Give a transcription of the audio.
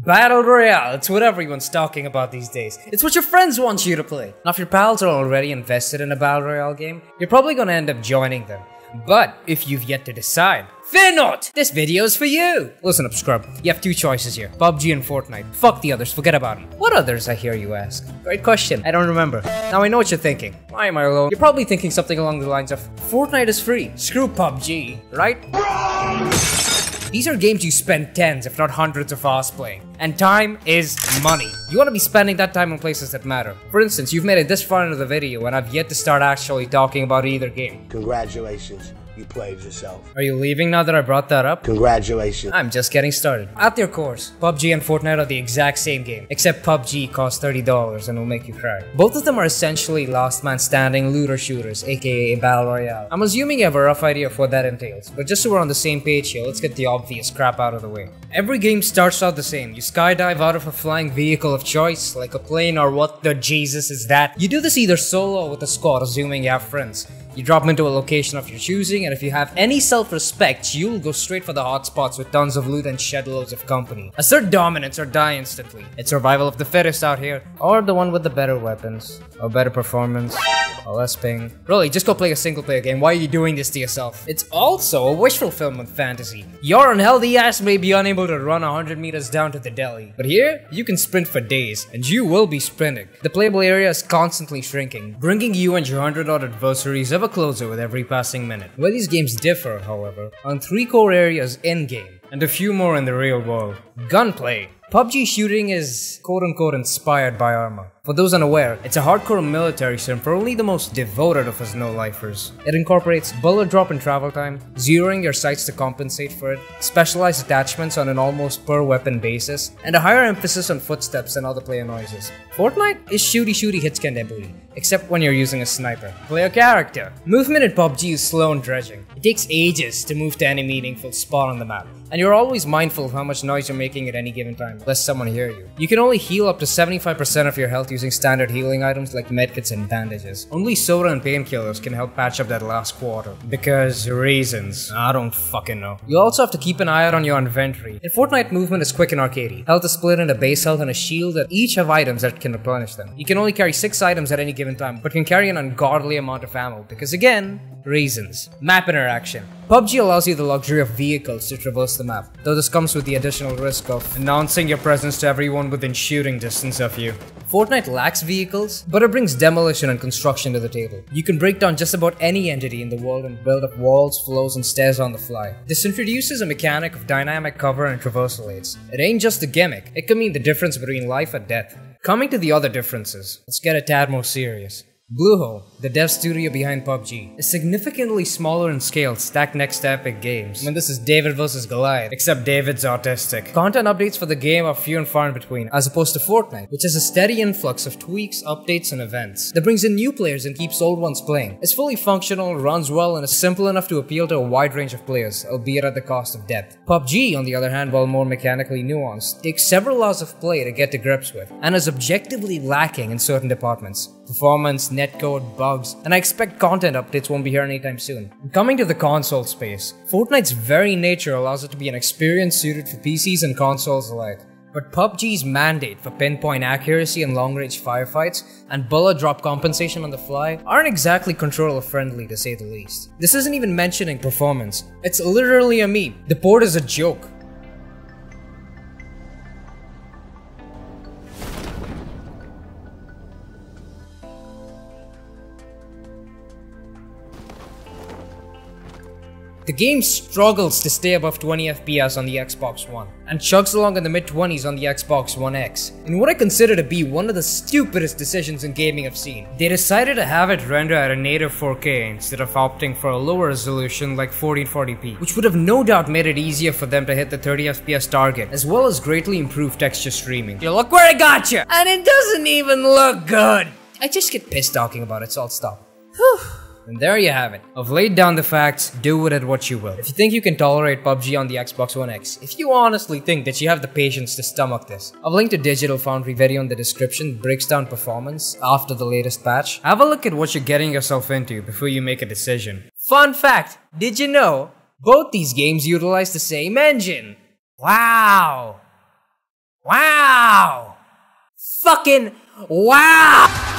Battle Royale, it's what everyone's talking about these days. It's what your friends want you to play. Now if your pals are already invested in a Battle Royale game, you're probably gonna end up joining them. But if you've yet to decide, fear not! This video is for you! Listen up, scrub. You have two choices here. PUBG and Fortnite. Fuck the others, forget about them. What others, I hear you ask? Great question, I don't remember. Now I know what you're thinking. Why am I alone? You're probably thinking something along the lines of, Fortnite is free, screw PUBG, right? These are games you spend tens, if not hundreds of hours playing. And time is money. You want to be spending that time on places that matter. For instance, you've made it this far into the video and I've yet to start actually talking about either game. Congratulations, you played yourself. Are you leaving now that I brought that up? Congratulations. I'm just getting started. At their cores, PUBG and Fortnite are the exact same game, except PUBG costs $30 and will make you cry. Both of them are essentially last man standing looter shooters, aka Battle Royale. I'm assuming you have a rough idea of what that entails, but just so we're on the same page here, let's get the obvious crap out of the way. Every game starts out the same. You skydive out of a flying vehicle of choice, like a plane or what the Jesus is that. You do this either solo or with a squad, assuming you have friends. You drop into a location of your choosing, and if you have any self-respect, you'll go straight for the hotspots with tons of loot and shed loads of company. Assert dominance or die instantly. It's survival of the fittest out here. Or the one with the better weapons, or better performance, or less ping. Really, just go play a single player game. Why are you doing this to yourself? It's also a wish fulfillment fantasy. Your unhealthy ass may be unable to run 100 meters down to the deli, but here, you can sprint for days, and you will be sprinting. The playable area is constantly shrinking, bringing you and your 100-odd adversaries ever closer with every passing minute. Where these games differ, however, on three core areas in-game, and a few more in the real world. Gunplay. PUBG shooting is quote-unquote inspired by Arma. For those unaware, it's a hardcore military sim for only the most devoted of us no-lifers. It incorporates bullet drop in travel time, zeroing your sights to compensate for it, specialized attachments on an almost per weapon basis, and a higher emphasis on footsteps and other player noises. Fortnite is shooty hitscan ability, except when you're using a sniper. Play a character. Movement in PUBG is slow and dredging. It takes ages to move to any meaningful spot on the map, and you're always mindful of how much noise you're making at any given time, lest someone hear you. You can only heal up to 75% of your health using standard healing items like medkits and bandages. Only soda and painkillers can help patch up that last quarter. Because reasons. I don't fucking know. You also have to keep an eye out on your inventory. In Fortnite, movement is quick and arcadey. Health is split into base health and a shield that each have items that can replenish them. You can only carry 6 items at any given time, but can carry an ungodly amount of ammo because again, reasons. Map interaction. PUBG allows you the luxury of vehicles to traverse the map, though this comes with the additional risk of announcing your presence to everyone within shooting distance of you. Fortnite lacks vehicles, but it brings demolition and construction to the table. You can break down just about any entity in the world and build up walls, floors, and stairs on the fly. This introduces a mechanic of dynamic cover and traversal aids. It ain't just a gimmick, it can mean the difference between life and death. Coming to the other differences, let's get a tad more serious. Bluehole, the dev studio behind PUBG, is significantly smaller in scale stacked next to Epic Games. I mean, this is David vs Goliath, except David's autistic. Content updates for the game are few and far in between, as opposed to Fortnite, which has a steady influx of tweaks, updates, and events that brings in new players and keeps old ones playing. It's fully functional, runs well, and is simple enough to appeal to a wide range of players, albeit at the cost of depth. PUBG, on the other hand, while more mechanically nuanced, takes several hours of play to get to grips with, and is objectively lacking in certain departments. Performance, netcode, bugs, and I expect content updates won't be here anytime soon. Coming to the console space, Fortnite's very nature allows it to be an experience suited for PCs and consoles alike. But PUBG's mandate for pinpoint accuracy and long-range firefights and bullet drop compensation on the fly aren't exactly controller-friendly to say the least. This isn't even mentioning performance. It's literally a meme. The port is a joke. The game struggles to stay above 20 FPS on the Xbox One, and chugs along in the mid-20s on the Xbox One X, in what I consider to be one of the stupidest decisions in gaming I've seen. They decided to have it render at a native 4K instead of opting for a lower resolution like 1440p, which would have no doubt made it easier for them to hit the 30 FPS target, as well as greatly improve texture streaming. You look where I got you! And it doesn't even look good! I just get pissed talking about it, so I'll stop. Whew. And there you have it. I've laid down the facts, do with it what you will. If you think you can tolerate PUBG on the Xbox One X, if you honestly think that you have the patience to stomach this, I've linked a Digital Foundry video in the description that breaks down performance after the latest patch. Have a look at what you're getting yourself into before you make a decision. Fun fact, did you know both these games utilize the same engine? Wow! Wow! fucking wow!